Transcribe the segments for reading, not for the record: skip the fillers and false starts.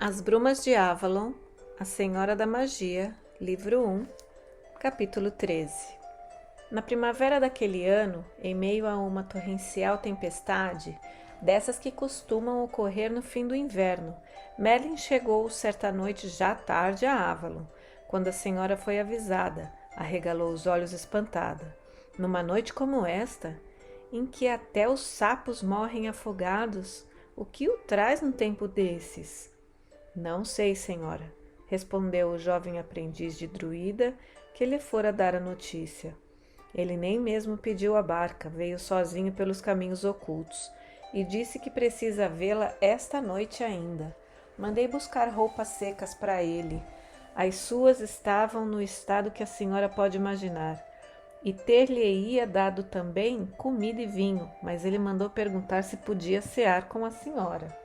As Brumas de Avalon, A Senhora da Magia, Livro 1, Capítulo 13. Na primavera daquele ano, em meio a uma torrencial tempestade, dessas que costumam ocorrer no fim do inverno, Merlin chegou certa noite já tarde a Avalon. Quando a senhora foi avisada, arregalou os olhos espantada. Numa noite como esta, em que até os sapos morrem afogados, o que o traz num tempo desses? Não sei, senhora, respondeu o jovem aprendiz de druida que lhe fora dar a notícia. Ele nem mesmo pediu a barca, veio sozinho pelos caminhos ocultos e disse que precisa vê-la esta noite ainda. Mandei buscar roupas secas para ele. As suas estavam no estado que a senhora pode imaginar. E ter-lhe-ia dado também comida e vinho, mas ele mandou perguntar se podia cear com a senhora.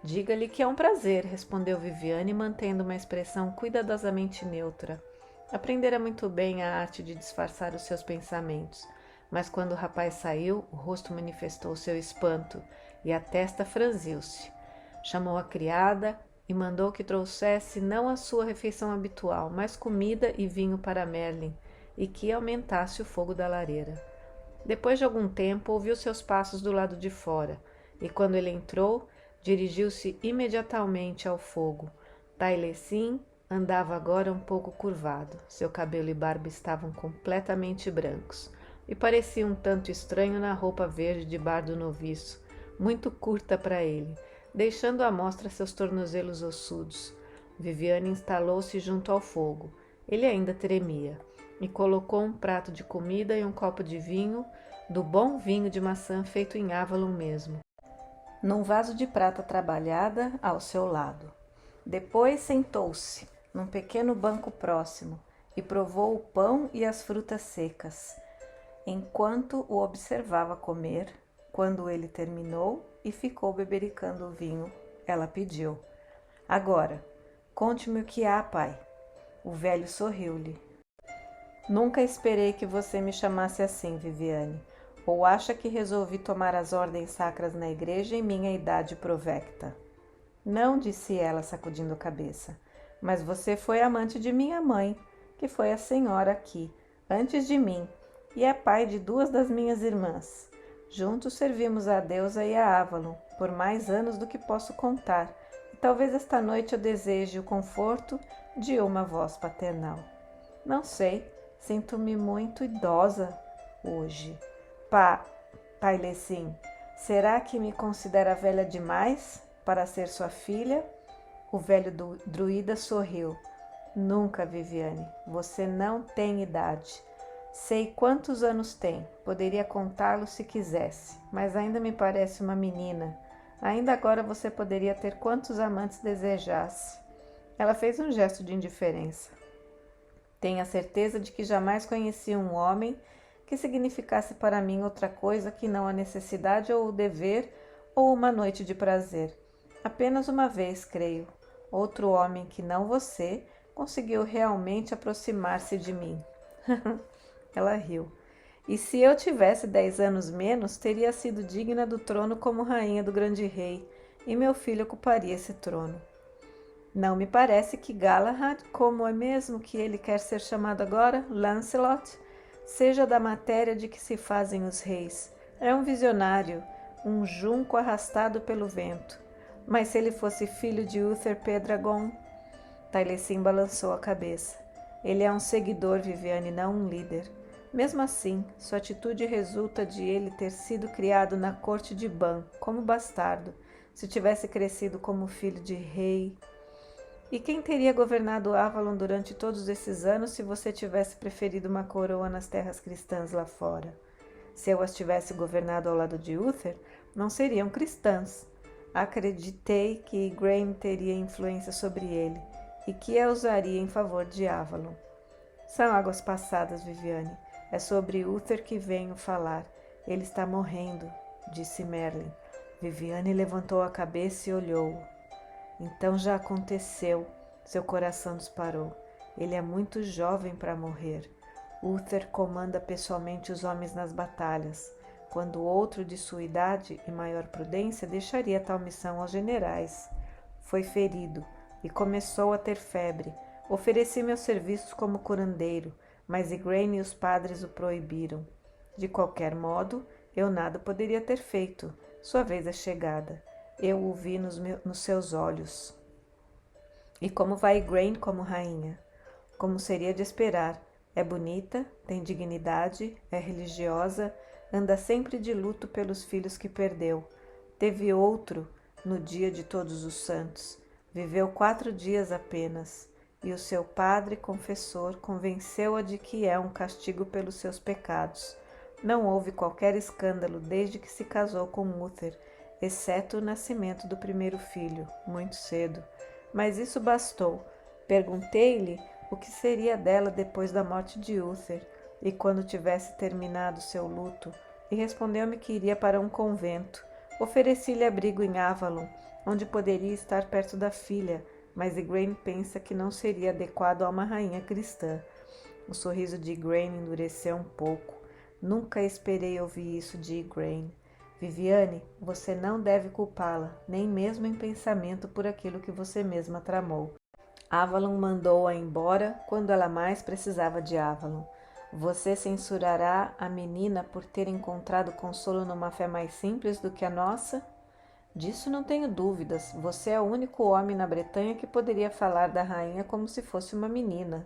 Diga-lhe que é um prazer, respondeu Viviane, mantendo uma expressão cuidadosamente neutra. Aprendera muito bem a arte de disfarçar os seus pensamentos, mas quando o rapaz saiu, o rosto manifestou seu espanto e a testa franziu-se. Chamou a criada e mandou que trouxesse não a sua refeição habitual, mas comida e vinho para Merlin, e que aumentasse o fogo da lareira. Depois de algum tempo, ouviu seus passos do lado de fora, e quando ele entrou, dirigiu-se imediatamente ao fogo. Taliesin andava agora um pouco curvado. Seu cabelo e barba estavam completamente brancos e parecia um tanto estranho na roupa verde de bardo noviço, muito curta para ele, deixando à mostra seus tornozelos ossudos. Viviane instalou-se junto ao fogo. Ele ainda tremia e colocou um prato de comida e um copo de vinho, do bom vinho de maçã feito em Avalon mesmo, num vaso de prata trabalhada ao seu lado. Depois sentou-se num pequeno banco próximo e provou o pão e as frutas secas, enquanto o observava comer. Quando ele terminou e ficou bebericando o vinho, ela pediu: "Agora, conte-me o que há, pai." O velho sorriu-lhe. "Nunca esperei que você me chamasse assim, Viviane. Ou acha que resolvi tomar as ordens sacras na igreja em minha idade provecta?" "Não", disse ela, sacudindo a cabeça. "Mas você foi amante de minha mãe, que foi a senhora aqui, antes de mim, e é pai de duas das minhas irmãs. Juntos servimos a deusa e a Avalon, por mais anos do que posso contar, e talvez esta noite eu deseje o conforto de uma voz paternal. Não sei, sinto-me muito idosa hoje." Taliesin, será que me considera velha demais para ser sua filha?" O velho druida sorriu. "Nunca, Viviane. Você não tem idade. Sei quantos anos tem. Poderia contá-lo se quisesse, mas ainda me parece uma menina. Ainda agora você poderia ter quantos amantes desejasse." Ela fez um gesto de indiferença. "Tenho a certeza de que jamais conheci um homem que significasse para mim outra coisa que não a necessidade ou o dever ou uma noite de prazer. Apenas uma vez, creio, outro homem que não você conseguiu realmente aproximar-se de mim." Ela riu. "E se eu tivesse 10 anos menos, teria sido digna do trono como rainha do grande rei, e meu filho ocuparia esse trono. Não me parece que Galahad, como é mesmo que ele quer ser chamado agora, Lancelot, seja da matéria de que se fazem os reis. É um visionário, um junco arrastado pelo vento. Mas se ele fosse filho de Uther Pendragon..." Taliesin balançou a cabeça. "Ele é um seguidor, Viviane, não um líder. Mesmo assim, sua atitude resulta de ele ter sido criado na corte de Ban, como bastardo. Se tivesse crescido como filho de rei... E quem teria governado Avalon durante todos esses anos se você tivesse preferido uma coroa nas terras cristãs lá fora? Se eu as tivesse governado ao lado de Uther, não seriam cristãs. Acreditei que Grain teria influência sobre ele e que a usaria em favor de Avalon." "São águas passadas, Viviane. É sobre Uther que venho falar. Ele está morrendo", disse Merlin. Viviane levantou a cabeça e olhou-o. "Então já aconteceu." Seu coração disparou. "Ele é muito jovem para morrer. Uther comanda pessoalmente os homens nas batalhas, quando outro de sua idade e maior prudência deixaria tal missão aos generais. foi ferido e começou a ter febre. Ofereci meus serviços como curandeiro, mas Igraine e os padres o proibiram. De qualquer modo, eu nada poderia ter feito. Sua vez é chegada. Eu o vi nos seus olhos. E como vai Igraine como rainha? Como seria de esperar. É bonita, tem dignidade, é religiosa, anda sempre de luto pelos filhos que perdeu. Teve outro no dia de Todos os Santos. Viveu 4 dias apenas, e o seu padre confessor convenceu-a de que é um castigo pelos seus pecados. Não houve qualquer escândalo desde que se casou com Uther, exceto o nascimento do primeiro filho, muito cedo. Mas isso bastou. Perguntei-lhe o que seria dela depois da morte de Uther, e quando tivesse terminado seu luto, e respondeu-me que iria para um convento. Ofereci-lhe abrigo em Avalon, onde poderia estar perto da filha, mas Igraine pensa que não seria adequado a uma rainha cristã. O sorriso de Igraine endureceu um pouco. Nunca esperei ouvir isso de Igraine. Viviane, você não deve culpá-la, nem mesmo em pensamento por aquilo que você mesma tramou. Avalon mandou-a embora quando ela mais precisava de Avalon. Você censurará a menina por ter encontrado consolo numa fé mais simples do que a nossa? Disso não tenho dúvidas. Você é o único homem na Bretanha que poderia falar da rainha como se fosse uma menina.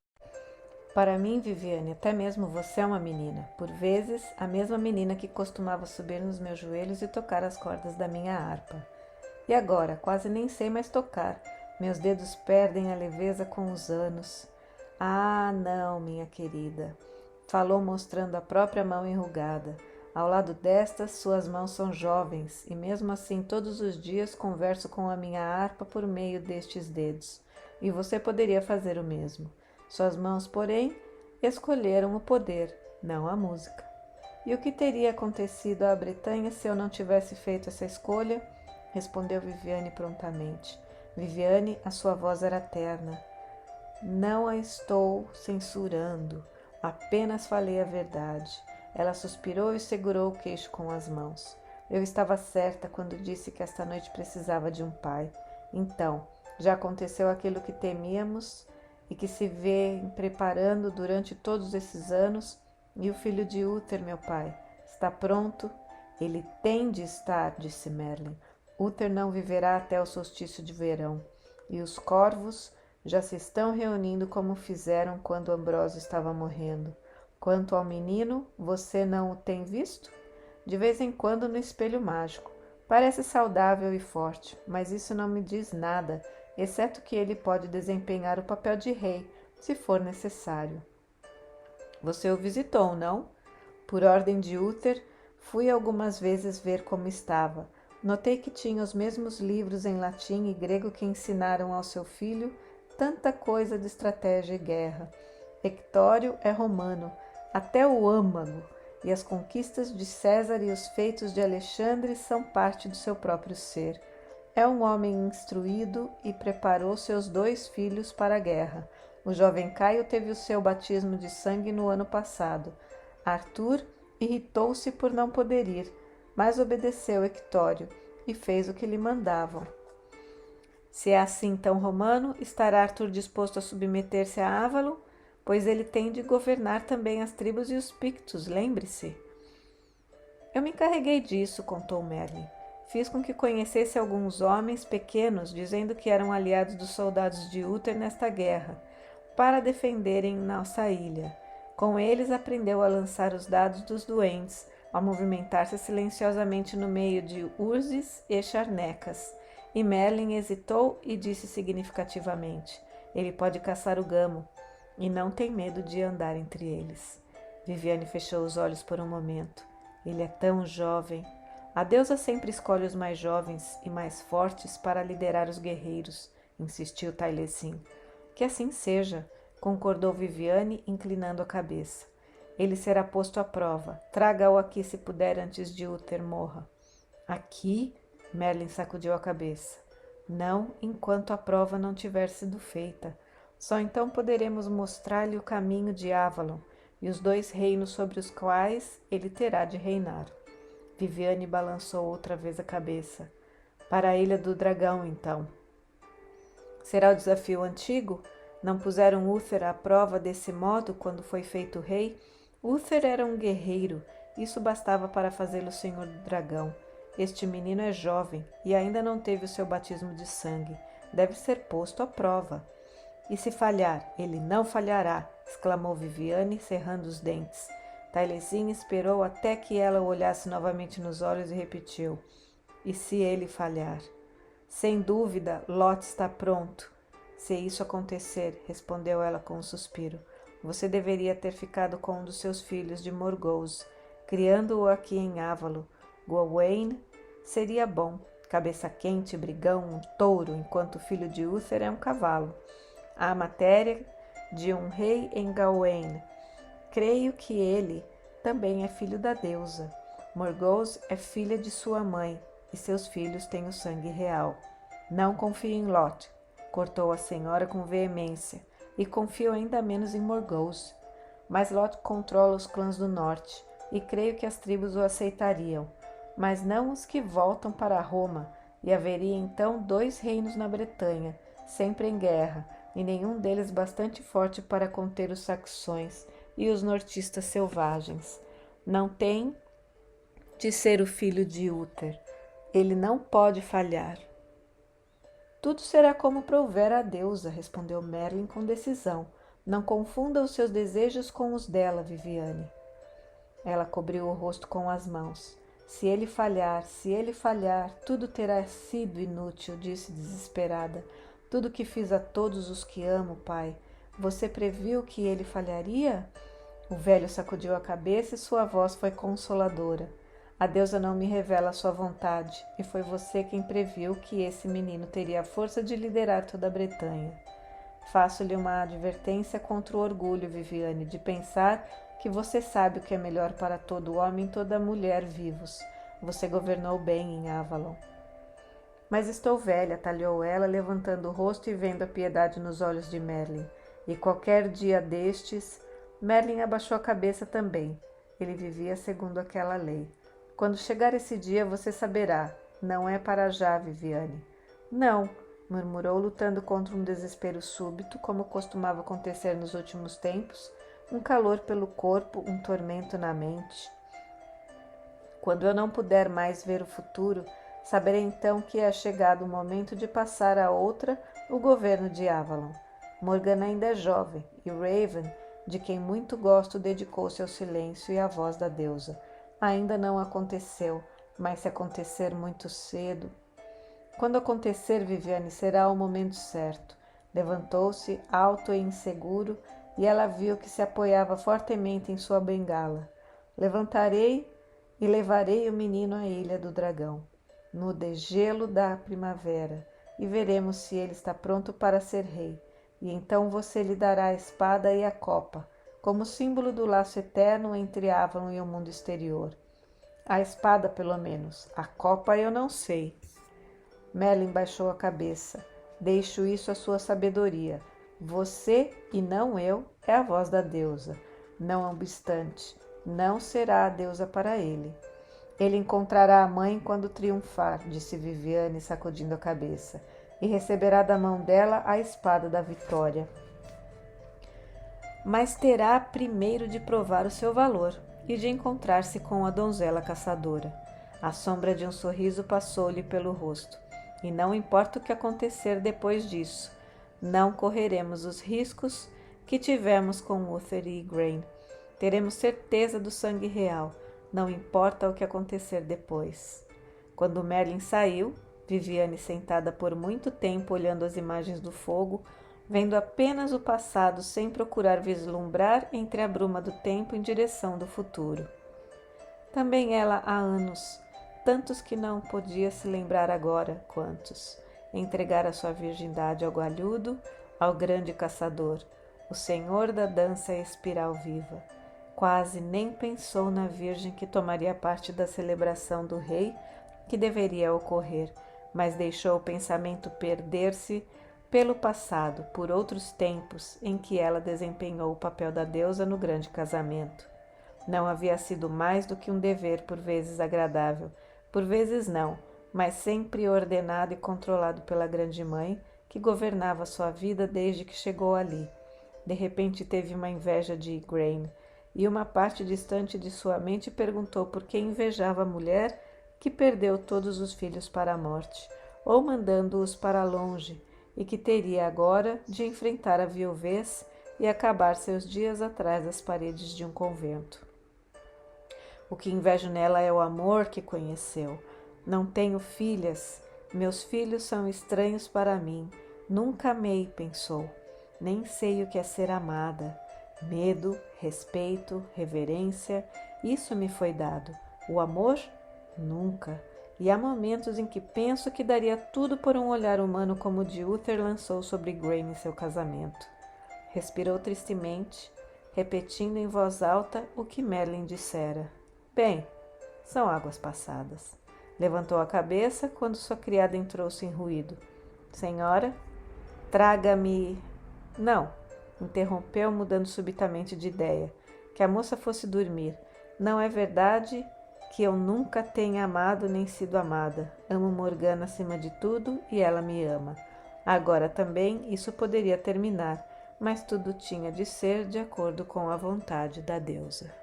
Para mim, Viviane, até mesmo você é uma menina. Por vezes, a mesma menina que costumava subir nos meus joelhos e tocar as cordas da minha harpa. E agora, quase nem sei mais tocar. Meus dedos perdem a leveza com os anos. Ah, não, minha querida, falou mostrando a própria mão enrugada. Ao lado destas, suas mãos são jovens, e mesmo assim todos os dias converso com a minha harpa por meio destes dedos. E você poderia fazer o mesmo. Suas mãos, porém, escolheram o poder, não a música. E o que teria acontecido à Bretanha se eu não tivesse feito essa escolha? Respondeu Viviane prontamente. Viviane, a sua voz era terna. Não a estou censurando, apenas falei a verdade. Ela suspirou e segurou o queixo com as mãos. Eu estava certa quando disse que esta noite precisava de um pai. Então, já aconteceu aquilo que temíamos e que se vê preparando durante todos esses anos, e o filho de Uther, meu pai, está pronto? Ele tem de estar, disse Merlin. Uther não viverá até o solstício de verão, e os corvos já se estão reunindo como fizeram quando Ambrósio estava morrendo. Quanto ao menino, você não o tem visto? De vez em quando no espelho mágico. Parece saudável e forte, mas isso não me diz nada, exceto que ele pode desempenhar o papel de rei, se for necessário. Você o visitou, não? Por ordem de Uther, fui algumas vezes ver como estava. Notei que tinha os mesmos livros em latim e grego que ensinaram ao seu filho tanta coisa de estratégia e guerra. Hectório é romano, até o âmago, e as conquistas de César e os feitos de Alexandre são parte do seu próprio ser. É um homem instruído e preparou seus 2 filhos para a guerra. O jovem Caio teve o seu batismo de sangue no ano passado. Arthur irritou-se por não poder ir, mas obedeceu Hectório e fez o que lhe mandavam. Se é assim tão romano, estará Arthur disposto a submeter-se a Avalon? Pois ele tem de governar também as tribos e os Pictos, lembre-se. Eu me encarreguei disso, contou Merlin. Fiz com que conhecesse alguns homens pequenos, dizendo que eram aliados dos soldados de Uther nesta guerra, para defenderem nossa ilha. Com eles aprendeu a lançar os dados dos duendes, a movimentar-se silenciosamente no meio de urzes e charnecas. E Merlin hesitou e disse significativamente: ele pode caçar o gamo, e não tem medo de andar entre eles. Viviane fechou os olhos por um momento. Ele é tão jovem. A deusa sempre escolhe os mais jovens e mais fortes para liderar os guerreiros, insistiu Taliesin. Que assim seja, concordou Viviane, inclinando a cabeça. Ele será posto à prova. Traga-o aqui se puder antes de Uther morra. Aqui? Merlin sacudiu a cabeça. Não, enquanto a prova não tiver sido feita. Só então poderemos mostrar-lhe o caminho de Avalon e os 2 reinos sobre os quais ele terá de reinar. Viviane balançou outra vez a cabeça. Para a Ilha do Dragão, então. Será o desafio antigo? Não puseram Uther à prova desse modo quando foi feito rei? Uther era um guerreiro, isso bastava para fazê-lo senhor do dragão. Este menino é jovem e ainda não teve o seu batismo de sangue. Deve ser posto à prova. E se falhar, ele não falhará, exclamou Viviane, cerrando os dentes. Tailezinha esperou até que ela o olhasse novamente nos olhos e repetiu: e se ele falhar? Sem dúvida, Lot está pronto. Se isso acontecer, respondeu ela com um suspiro, você deveria ter ficado com um dos seus filhos de Morgause, criando-o aqui em Ávalo. Gawain seria bom, cabeça quente, brigão, um touro, enquanto o filho de Uther é um cavalo. Há matéria de um rei em Gawain. Creio que ele também é filho da deusa. Morgause é filha de sua mãe, e seus filhos têm o sangue real. Não confio em Lot, cortou a senhora com veemência, e confio ainda menos em Morgause. Mas Lot controla os clãs do norte, e creio que as tribos o aceitariam, mas não os que voltam para Roma, e haveria então 2 reinos na Bretanha, sempre em guerra, e nenhum deles bastante forte para conter os saxões e os nortistas selvagens. Não tem de ser o filho de Uther. Ele não pode falhar. Tudo será como prouver a deusa, respondeu Merlin com decisão. Não confunda os seus desejos com os dela, Viviane. Ela cobriu o rosto com as mãos. Se ele falhar, tudo terá sido inútil, disse desesperada. Tudo que fiz a todos os que amo, pai. Você previu que ele falharia? O velho sacudiu a cabeça e sua voz foi consoladora. A deusa não me revela a sua vontade, e foi você quem previu que esse menino teria a força de liderar toda a Bretanha. Faço-lhe uma advertência contra o orgulho, Viviane, de pensar que você sabe o que é melhor para todo homem e toda mulher vivos. Você governou bem em Avalon. Mas estou velha, talhou ela, levantando o rosto e vendo a piedade nos olhos de Merlin. E qualquer dia destes... Merlin abaixou a cabeça também. Ele vivia segundo aquela lei. Quando chegar esse dia, você saberá. Não é para já, Viviane. Não, murmurou, lutando contra um desespero súbito, como costumava acontecer nos últimos tempos, um calor pelo corpo, um tormento na mente. Quando eu não puder mais ver o futuro, saberei então que é chegado o momento de passar a outra o governo de Avalon. Morgana ainda é jovem, e Raven, de quem muito gosto, dedicou-se ao silêncio e à voz da deusa. Ainda não aconteceu, mas se acontecer muito cedo... Quando acontecer, Viviane, será o momento certo. Levantou-se, alto e inseguro, e ela viu que se apoiava fortemente em sua bengala. Levantarei e levarei o menino à Ilha do Dragão, no degelo da primavera, e veremos se ele está pronto para ser rei. E então você lhe dará a espada e a copa, como símbolo do laço eterno entre Avalon e o mundo exterior. A espada, pelo menos. A copa eu não sei. Merlin baixou a cabeça. Deixo isso à sua sabedoria. Você, e não eu, é a voz da deusa. Não obstante, não será a deusa para ele. Ele encontrará a mãe quando triunfar, disse Viviane, sacudindo a cabeça, e receberá da mão dela a espada da vitória. Mas terá primeiro de provar o seu valor e de encontrar-se com a donzela caçadora. A sombra de um sorriso passou-lhe pelo rosto. E não importa o que acontecer depois disso, não correremos os riscos que tivemos com Uther e Igraine. Teremos certeza do sangue real, não importa o que acontecer depois. Quando Merlin saiu, Viviane, sentada por muito tempo olhando as imagens do fogo, vendo apenas o passado sem procurar vislumbrar entre a bruma do tempo em direção do futuro. Também ela há anos, tantos que não podia se lembrar agora quantos, entregara sua virgindade ao Gualhudo, ao grande caçador, o senhor da dança espiral viva. Quase nem pensou na virgem que tomaria parte da celebração do rei que deveria ocorrer, mas deixou o pensamento perder-se pelo passado, por outros tempos em que ela desempenhou o papel da deusa no grande casamento. Não havia sido mais do que um dever, por vezes agradável, por vezes não, mas sempre ordenado e controlado pela grande mãe, que governava sua vida desde que chegou ali. De repente teve uma inveja de Igraine, e uma parte distante de sua mente perguntou por que invejava a mulher que perdeu todos os filhos para a morte, ou mandando-os para longe, e que teria agora de enfrentar a viuvez e acabar seus dias atrás das paredes de um convento. O que invejo nela é o amor que conheceu. Não tenho filhas, meus filhos são estranhos para mim. Nunca amei, pensou. Nem sei o que é ser amada. Medo, respeito, reverência, isso me foi dado. O amor? Nunca. E há momentos em que penso que daria tudo por um olhar humano como o de Uther lançou sobre Graeme em seu casamento. Respirou tristemente, repetindo em voz alta o que Merlin dissera. Bem, são águas passadas. Levantou a cabeça quando sua criada entrou sem ruído. Senhora, traga-me... Não, interrompeu, mudando subitamente de ideia. Que a moça fosse dormir. Não é verdade que eu nunca tenha amado nem sido amada. Amo Morgana acima de tudo e ela me ama. Agora também isso poderia terminar, mas tudo tinha de ser de acordo com a vontade da deusa.